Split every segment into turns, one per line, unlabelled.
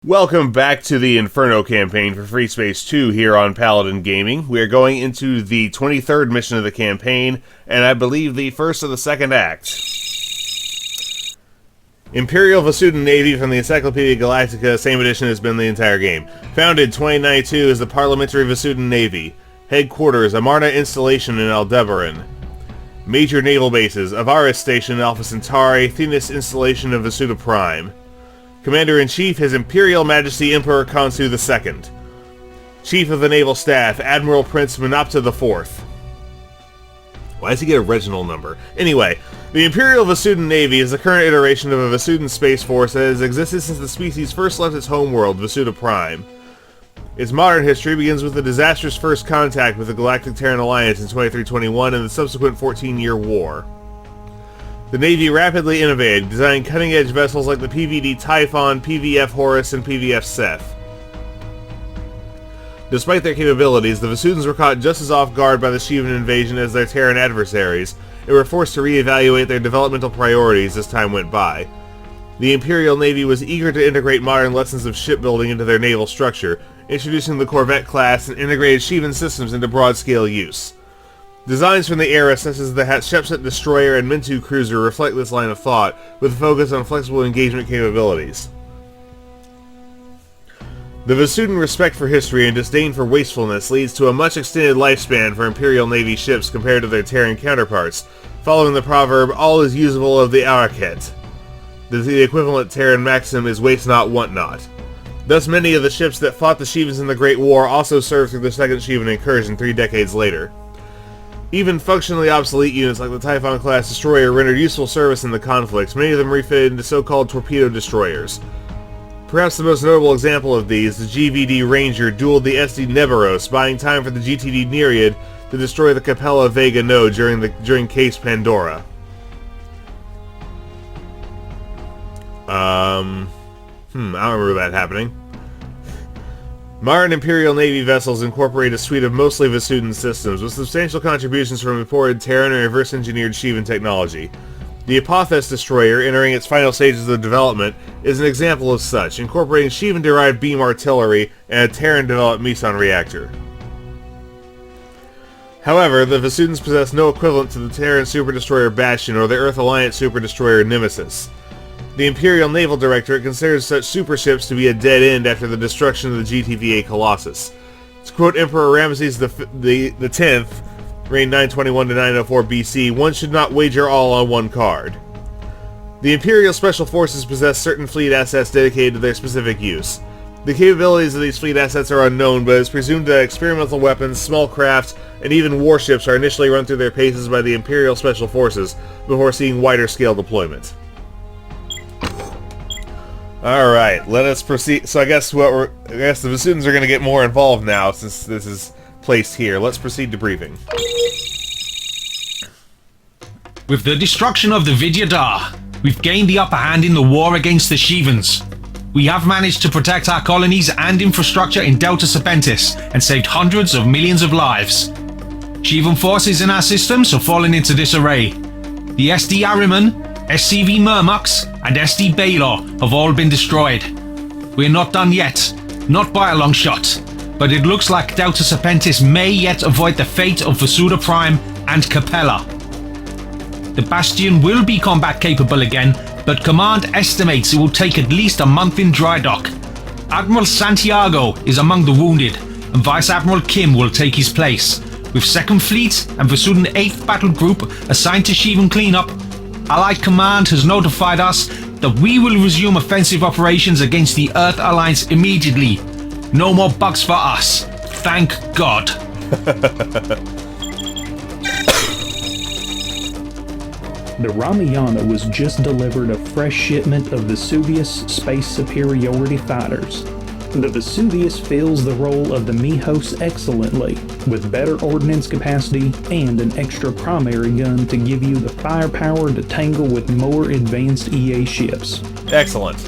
Welcome back to the Inferno campaign for Freespace 2 here on Paladin Gaming. We are going into the 23rd mission of the campaign, and I believe the first of the second act. Imperial Vasudan Navy from the Encyclopedia Galactica, same edition has been the entire game. Founded 2092 as the Parliamentary Vasudan Navy. Headquarters, Amarna Installation in Aldebaran. Major naval bases, Avaris Station in Alpha Centauri, Themis Installation of Vasuda Prime. Commander-in-Chief, His Imperial Majesty Emperor Khonsu II. Chief of the Naval Staff, Admiral Prince Menopta IV. Why does he get a Reginald number? Anyway, the Imperial Vasudan Navy is the current iteration of a Vasudan space force that has existed since the species first left its homeworld, Vasuda Prime. Its modern history begins with the disastrous first contact with the Galactic Terran Alliance in 2321 and the subsequent 14-year war. The Navy rapidly innovated, designing cutting-edge vessels like the PVD Typhon, PVF Horus, and PVF Seth. Despite their capabilities, the Vasudans were caught just as off guard by the Shivan invasion as their Terran adversaries, and were forced to re-evaluate their developmental priorities as time went by. The Imperial Navy was eager to integrate modern lessons of shipbuilding into their naval structure, introducing the Corvette class and integrated Shivan systems into broad-scale use. Designs from the era such as the Hatshepsut destroyer and Mintu cruiser reflect this line of thought, with a focus on flexible engagement capabilities. The Vasudan respect for history and disdain for wastefulness leads to a much extended lifespan for Imperial Navy ships compared to their Terran counterparts, following the proverb, all is usable of the Araket. The equivalent Terran maxim is waste not, want not. Thus many of the ships that fought the Shivans in the Great War also served through the Second Shivan incursion 3 decades later. Even functionally obsolete units like the Typhon-class destroyer rendered useful service in the conflicts, many of them refitted into so-called torpedo destroyers. Perhaps the most notable example of these, the GTD Ranger dueled the EASD Nemesis, buying time for the GTD Nereid to destroy the Capella Vega node during Case Pandora. I don't remember that happening. Modern Imperial Navy vessels incorporate a suite of mostly Vasudan systems, with substantial contributions from imported Terran and reverse-engineered Shivan technology. The Apophis destroyer, entering its final stages of development, is an example of such, incorporating Shivan-derived beam artillery and a Terran-developed meson reactor. However, the Vasudans possess no equivalent to the Terran Super-Destroyer Bastion or the Earth Alliance Super-Destroyer Nemesis. The Imperial Naval Directorate considers such superships to be a dead end after the destruction of the GTVA Colossus. To quote Emperor Ramesses X, reigned 921 to 904 BC, one should not wager all on one card. The Imperial Special Forces possess certain fleet assets dedicated to their specific use. The capabilities of these fleet assets are unknown, but it's presumed that experimental weapons, small craft, and even warships are initially run through their paces by the Imperial Special Forces before seeing wider-scale deployment. Alright, let us proceed. So I guess the Vasudans are going to get more involved now since this is placed here. Let's proceed to briefing.
With the destruction of the Vidyadhar, we've gained the upper hand in the war against the Shivans. We have managed to protect our colonies and infrastructure in Delta Serpentis and saved hundreds of millions of lives. Shivan forces in our systems have fallen into disarray. The SD Ahriman, SCV Murmux, and SD Baylor have all been destroyed. We're not done yet, not by a long shot, but it looks like Delta Serpentis may yet avoid the fate of Vasuda Prime and Capella. The Bastion will be combat capable again, but Command estimates it will take at least a month in dry dock. Admiral Santiago is among the wounded, and Vice Admiral Kim will take his place. With 2nd Fleet and Vasudan 8th Battle Group assigned to Shivan cleanup, Allied Command has notified us that we will resume offensive operations against the Earth Alliance immediately. No more bugs for us. Thank God.
The Ramayana was just delivered a fresh shipment of Vesuvius Space Superiority Fighters. The Vesuvius fills the role of the Mihos excellently, with better ordnance capacity and an extra primary gun to give you the firepower to tangle with more advanced EA ships.
Excellent.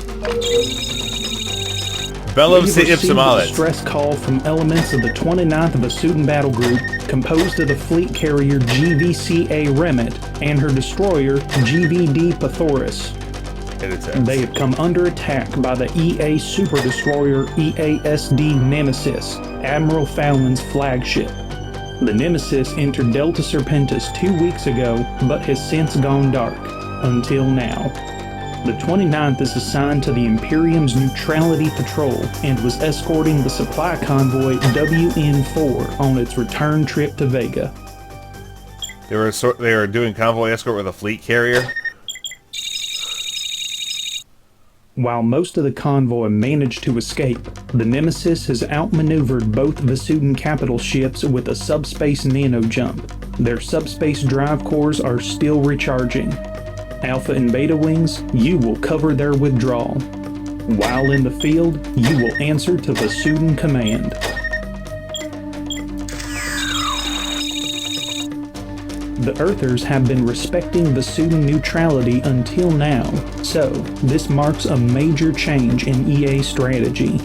Bellum to Ipsum Alet.
A distress call from elements of the 29th Vasudan Battlegroup, composed of the fleet carrier GVCA Remit and her destroyer GVD Pathoris. They have come under attack by the EA super destroyer EASD Nemesis, Admiral Falon's flagship. The Nemesis entered Delta Serpentis 2 weeks ago, but has since gone dark, until now. The 29th is assigned to the Imperium's Neutrality Patrol and was escorting the supply convoy WN4 on its return trip to Vega.
They were doing convoy escort with a fleet carrier.
While most of the convoy managed to escape, the Nemesis has outmaneuvered both Vasudan capital ships with a subspace nano jump. Their subspace drive cores are still recharging. Alpha and Beta wings, you will cover their withdrawal. While in the field, you will answer to Vasudan command. The Earthers have been respecting Vasudan neutrality until now, so this marks a major change in EA strategy.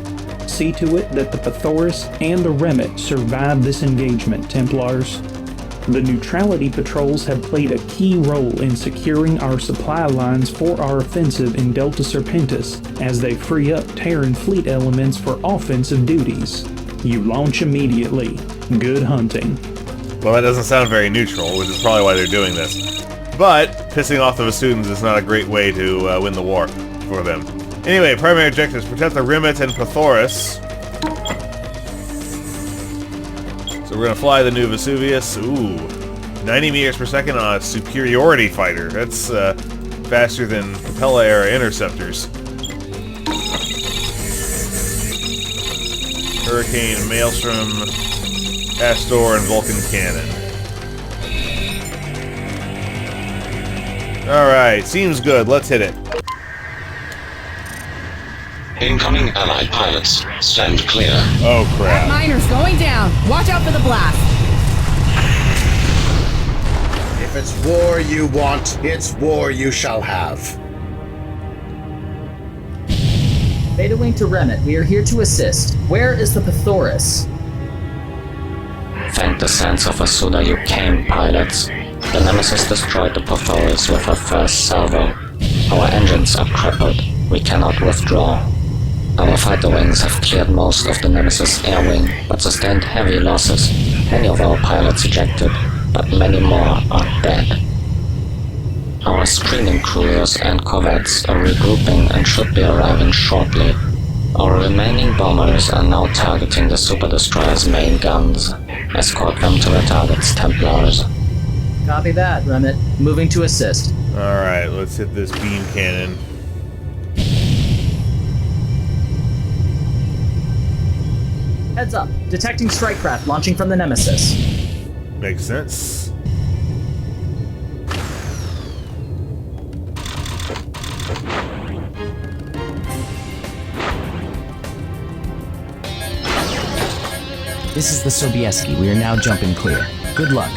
See to it that the Pythoris and the Remit survive this engagement, Templars. The neutrality patrols have played a key role in securing our supply lines for our offensive in Delta Serpentis as they free up Terran fleet elements for offensive duties. You launch immediately. Good hunting.
Well, that doesn't sound very neutral, which is probably why they're doing this. But pissing off the Vasudans is not a great way to win the war for them. Anyway, primary objectives: protect the Remit and Pythoris. So we're gonna fly the new Vesuvius. Ooh, 90 meters per second on a superiority fighter. That's faster than Capella-era interceptors. Hurricane, Maelstrom, Astor, and Vulcan cannon. Alright, seems good. Let's hit it.
Incoming Allied pilots. Stand clear.
Oh, crap.
Miners going down. Watch out for the blast.
If it's war you want, it's war you shall have.
Beta Wing to Remit, we are here to assist. Where is the Pythoris?
Thank the sands of Vasuda you came, pilots. The Nemesis destroyed the Pythoris with her first salvo. Our engines are crippled. We cannot withdraw. Our fighter wings have cleared most of the Nemesis air wing, but sustained heavy losses. Many of our pilots ejected, but many more are dead. Our screening cruisers and corvettes are regrouping and should be arriving shortly. Our remaining bombers are now targeting the super destroyer's main guns. Escort them to the target's Templars.
Copy that, Remit. Moving to assist.
Alright, let's hit this beam cannon.
Heads up. Detecting strike craft launching from the Nemesis.
Makes sense.
This is the Sobieski. We are now jumping clear. Good luck.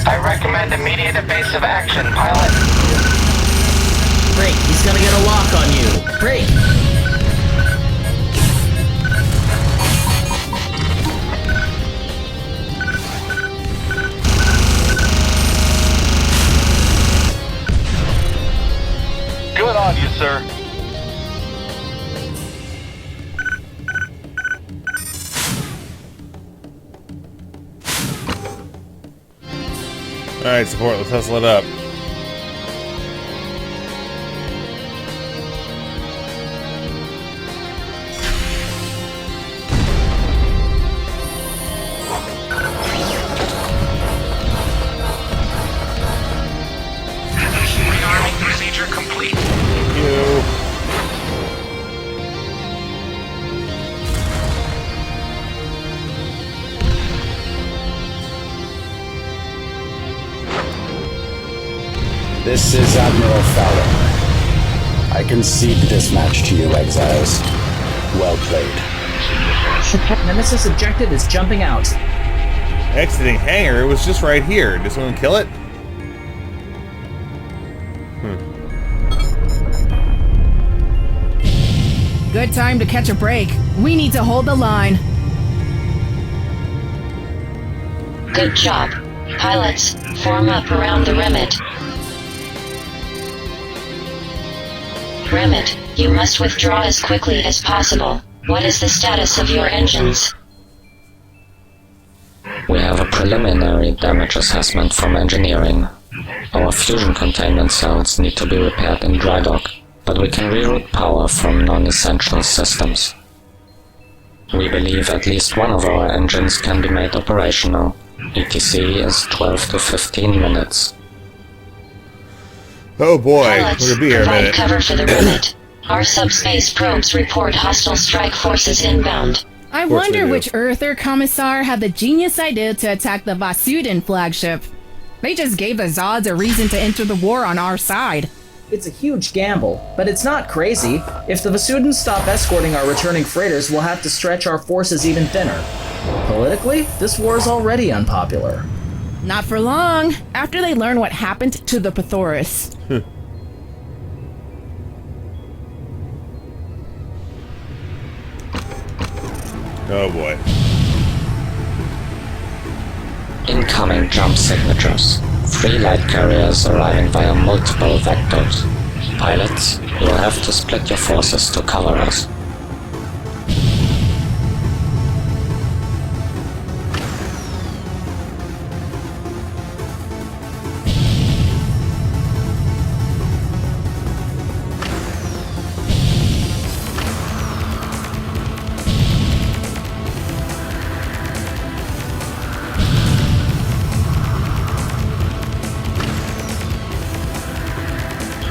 I recommend immediate evasive action, pilot.
Break. He's gonna get a lock on you. Break.
Good on you, sir.
Alright, support, let's hustle it up.
Rearming procedure complete.
Thank you.
This is Admiral Falon. I concede this match to you, exiles. Well played.
Nemesis objective is jumping out.
Exiting hangar? It was just right here. Did someone kill it?
Good time to catch a break. We need to hold the line.
Good job. Pilots, form up around the remit. Remit, you must withdraw as quickly as possible. What is the status of your engines?
We have a preliminary damage assessment from engineering. Our fusion containment cells need to be repaired in dry dock, but we can reroute power from non-essential systems. We believe at least one of our engines can be made operational. ETC is 12 to 15 minutes.
Oh boy,
Pilots,
we're gonna be here a
provide
minute.
cover for the remit. Our subspace probes report hostile strike forces inbound.
I
course they
wonder
do.
which Earther commissar had the genius idea to attack the Vasudan flagship. They just gave the Zods a reason to enter the war on our side.
It's a huge gamble, but it's not crazy. If the Vasudans stop escorting our returning freighters, we'll have to stretch our forces even thinner. Politically, this war is already unpopular.
Not for long, after they learn what happened to the Pythoris.
Oh boy.
Incoming jump signatures. 3 light carriers arriving via multiple vectors. Pilots, you'll have to split your forces to cover us.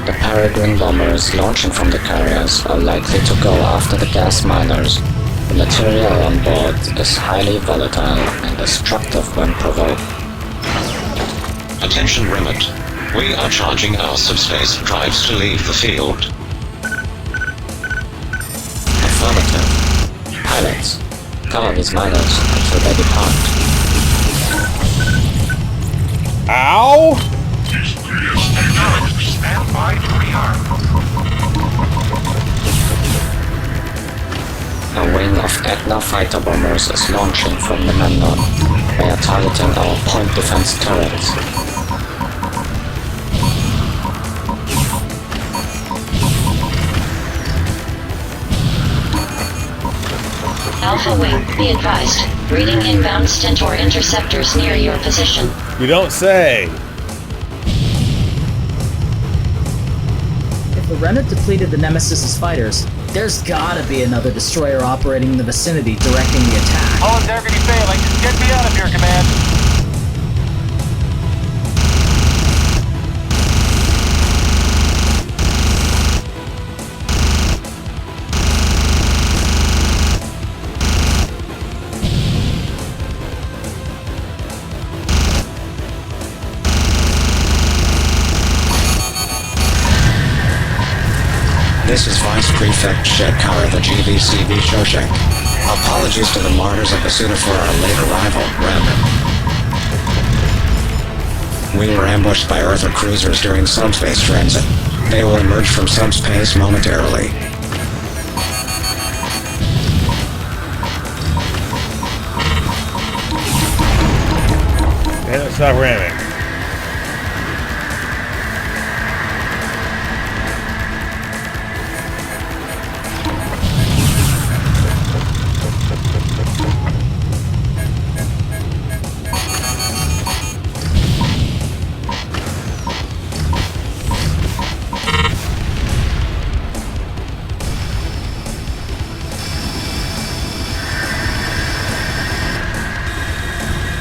The Peregrine bombers launching from the carriers are likely to go after the gas miners. The material on board is highly volatile and destructive when provoked.
Attention Remit. We are charging our subspace drives to leave the field.
Affirmative. Pilots, cover these miners until they depart.
Ow!
Acknowledged. Stand by to rearm.
A wing of Etna fighter bombers is launching from the Mendon. They are targeting our point defense turrets.
Alpha Wing, be advised. Reading inbound Stentor interceptors near your position.
You don't say.
If the Remit depleted the Nemesis' fighters, there's gotta be another destroyer operating in the vicinity directing the attack.
All integrity failing. Get me out of here, Command.
This is Vice Prefect Shedkar of the GVCB Shoshek. Apologies to the martyrs of Vasudan for our late arrival, Rem. We were ambushed by Earther cruisers during subspace transit. They will emerge from subspace momentarily.
And stop ramming.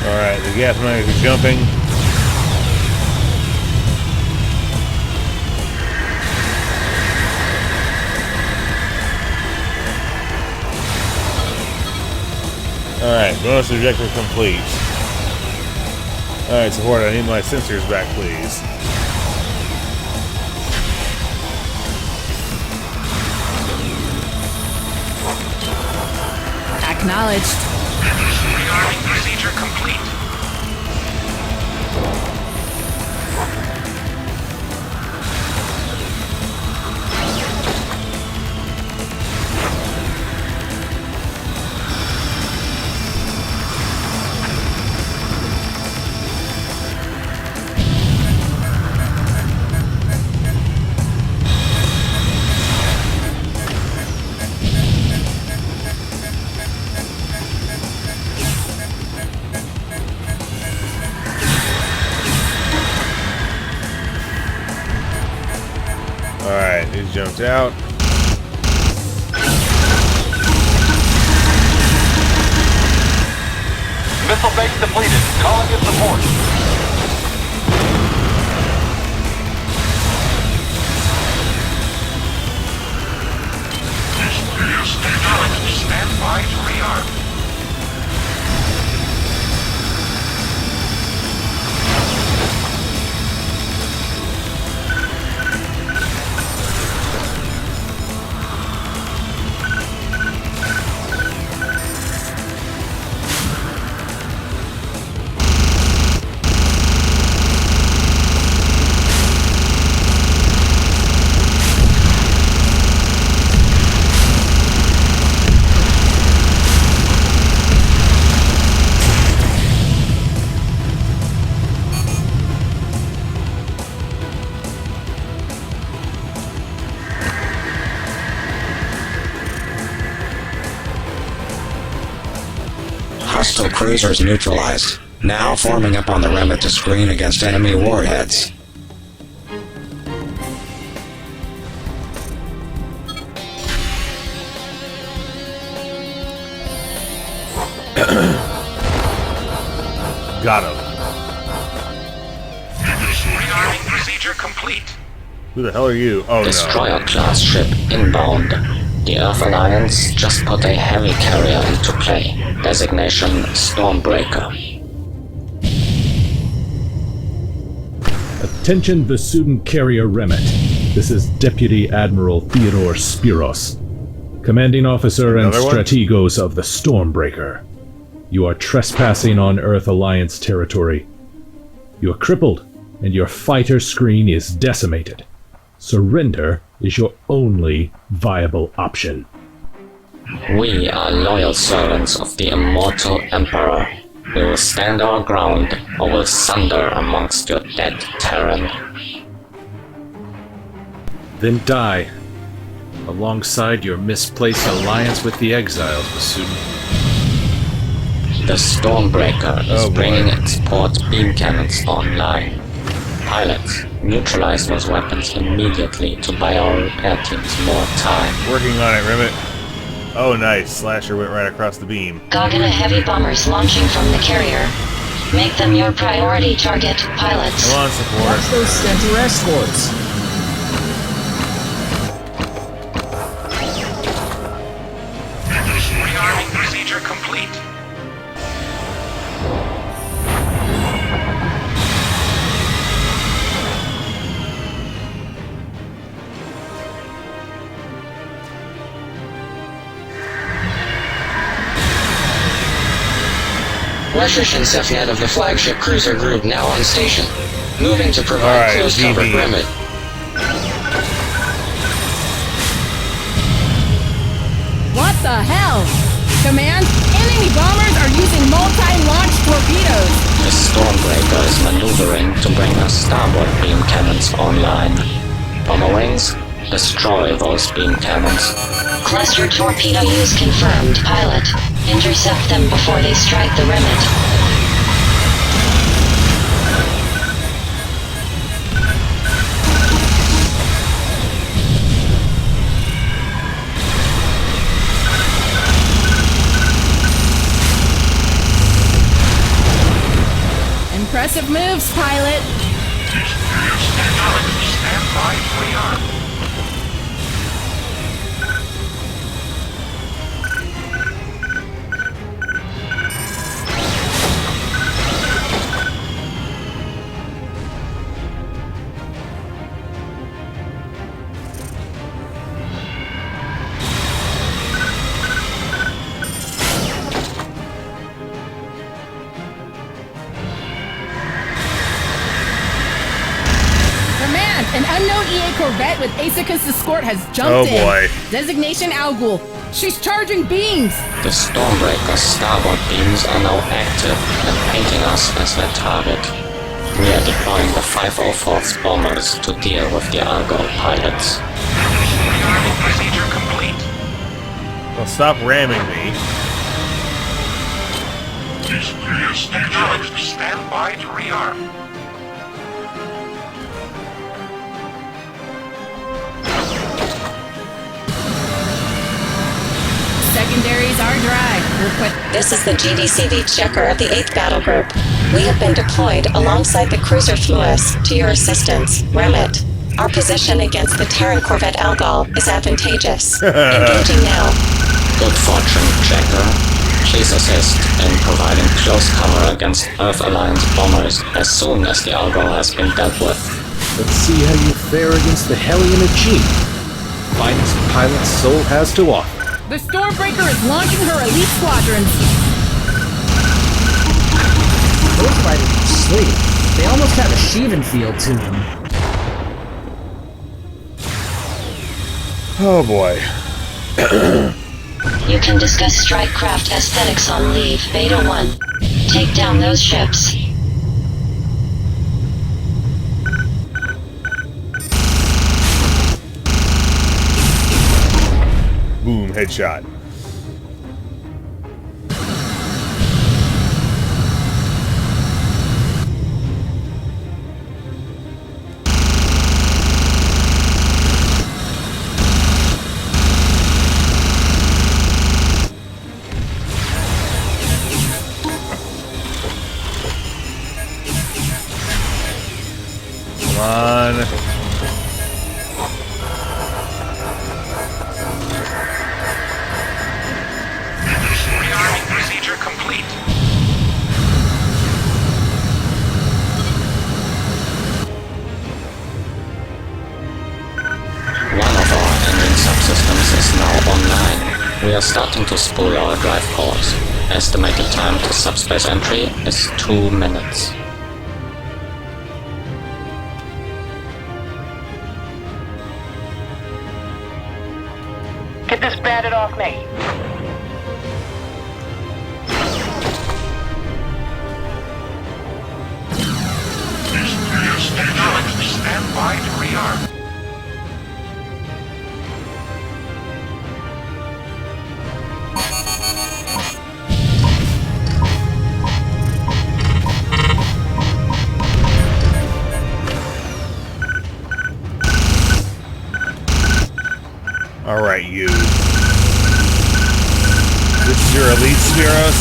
Alright, the gas miners are jumping. Alright, bonus objective complete. Alright, support, I need my sensors back, please.
Acknowledged.
Rearming procedure complete.
He's jumped out.
Missile base depleted. Calling in support. Stand by to rearm.
Hostile cruisers neutralized. Now forming up on the rim to screen against enemy warheads.
Got him.
Rearming procedure complete.
Who the hell are you? Oh, no.
Destroyer-class ship inbound. The Earth Alliance just put a heavy carrier into play. Designation Stormbreaker.
Attention Vasudan carrier Remit. This is Deputy Admiral Theodore Spiros, Commanding Officer and Strategos of the Stormbreaker. You are trespassing on Earth Alliance territory. You are crippled, and your fighter screen is decimated. Surrender is your only viable option.
We are loyal servants of the immortal Emperor. We will stand our ground, or will sunder amongst your dead Terran.
Then die, alongside your misplaced alliance with the exiles, Vasudan.
The Stormbreaker is bringing its port beam cannons online. Pilots, neutralize those weapons immediately to buy our repair teams more time.
Working on it, Rimmit. Oh, nice. Slasher went right across the beam.
Gogana heavy bombers launching from the carrier. Make them your priority target, pilots.
Come on, support.
Watch those Stentor escorts.
Rearming procedure complete.
Russian Cepheid of the flagship cruiser group now on station. Moving to provide close cover Remit.
What the hell? Command, enemy bombers are using multi-launch torpedoes.
The Stormbreaker is maneuvering to bring our starboard beam cannons online. Bomber wings, destroy those beam cannons.
Cluster torpedo use confirmed, pilot. Intercept them before they strike the Remit.
Impressive moves, pilot.
Stand by, rearm.
An unknown EA Corvette with Asicus escort has jumped in.
Oh boy.
Designation Algul. She's charging beams.
The Stormbreaker's starboard beams are now active and painting us as their target. We are deploying the 504th bombers to deal with the Argo pilots.
Rearming procedure complete.
Well, stop ramming me.
Acknowledged. Stand by to rearm.
secondaries are dry.
This is the GDCV checker of the 8th Battle Group. We have been deployed alongside the cruiser Fluis to your assistance, Remit. Our position against the Terran corvette Algol is advantageous. Engaging now.
Good fortune, checker. Please assist in providing close cover against Earth Alliance bombers as soon as the Algol has been dealt with.
Let's see how you fare against the Hellion Aegis. Finest pilot Sol has to offer.
The Stormbreaker is launching her elite squadrons.
Those fighters are asleep. They almost have a Shivan feel to them.
Oh boy.
You can discuss strike craft aesthetics on leave, Beta 1. Take down those ships.
Boom, headshot. Come on.
Rearming procedure complete.
One of our engine subsystems is now online. We are starting to spool our drive cores. Estimated time to subspace entry is 2 minutes.
Get this batted off me.
Acknowledged. Stand by to rearm.
Alright, you. This is your elite Spiros?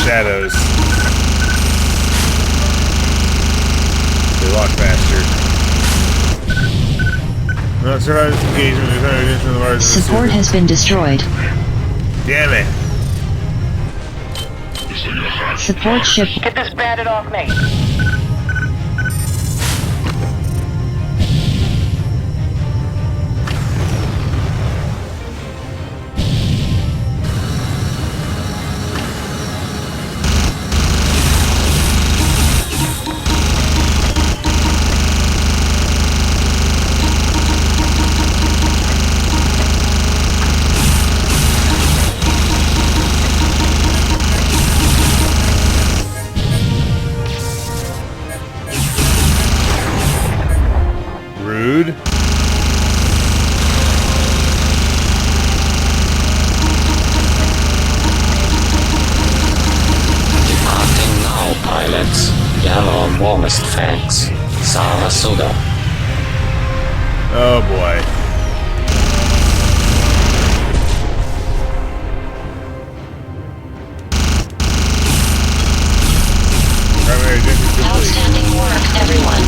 Shadows. They lock bastard. Not surprised engagement is under addition to the margin.
Support has been destroyed.
Damn it.
Support ship.
Get this batted off me.
Rude.
Departing now, pilots. Yellow warmest thanks. Sarasuda.
Oh boy. Primary objective complete.
Outstanding work, everyone.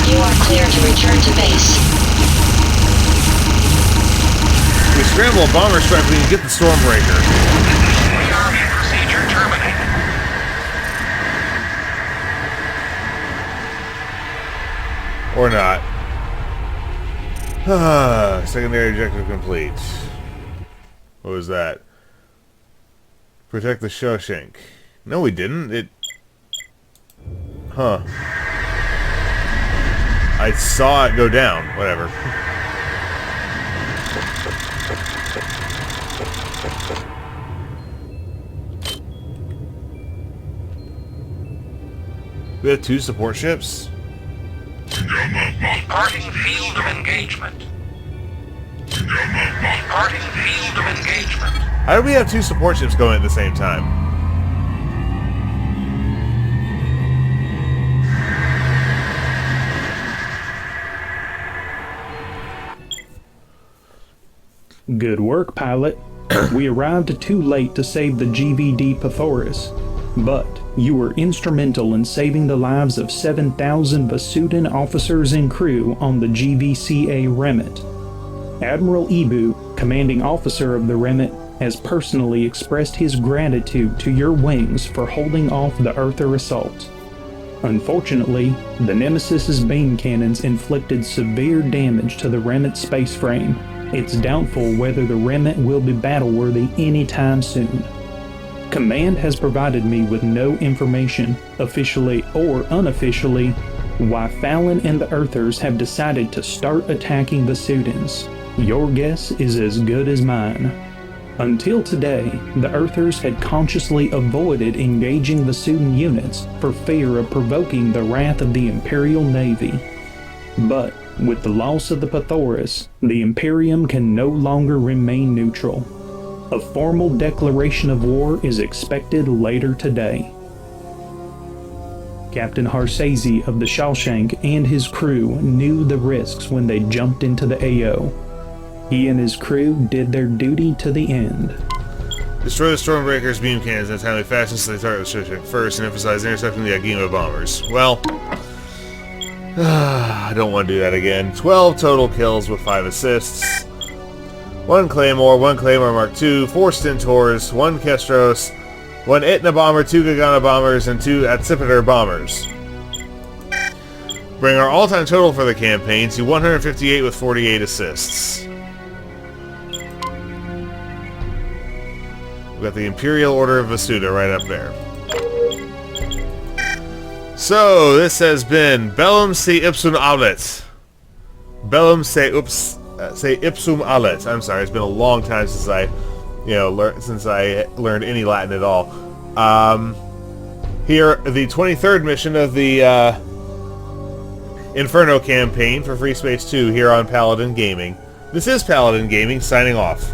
You are clear to return to base.
We scramble a bomber strike, we can get the Stormbreaker.
Rearming procedure terminated.
Or not. Secondary objective complete. What was that? Protect the Shawshank. No, we didn't. It... Huh. I saw it go down. Whatever. We have 2 support ships?
Departing field of engagement. Departing field of engagement.
How did we have 2 support ships going at the same time?
Good work, pilot. We arrived too late to save the GVD Pythoris, but you were instrumental in saving the lives of 7,000 Vasudan officers and crew on the GVCA Remit. Admiral Ibu, commanding officer of the Remit, has personally expressed his gratitude to your wings for holding off the Earther assault. Unfortunately, the Nemesis's beam cannons inflicted severe damage to the Remit space frame. It's doubtful whether the Remit will be battle-worthy anytime soon. Command has provided me with no information, officially or unofficially, why Falon and the Earthers have decided to start attacking the Vasudans. Your guess is as good as mine. Until today, the Earthers had consciously avoided engaging Vasudan units for fear of provoking the wrath of the Imperial Navy. But with the loss of the Pythoris, the Imperium can no longer remain neutral. A formal declaration of war is expected later today. Captain Harsazi of the Shawshank and his crew knew the risks when they jumped into the AO. He and his crew did their duty to the end.
Destroy the Stormbreaker's beam cannons in a timely fashion so they target the Shawshank first and emphasize intercepting the Agima bombers. Well, I don't want to do that again. 12 total kills with 5 assists. 1 Claymore, 1 Claymore Mark II, 4 Stentors, 1 Kestros, 1 Etna bomber, 2 Gagana bombers, and 2 Atsipater bombers. Bring our all-time total for the campaign to 158 with 48 assists. We've got the Imperial Order of Vasuda right up there. So, this has been Bellum se Ipsum Alet. Bellum se Ipsum Alet. I'm sorry, it's been a long time since I learned any Latin at all. Here, the 23rd mission of the Inferno campaign for Freespace 2 here on Paladin Gaming. This is Paladin Gaming, signing off.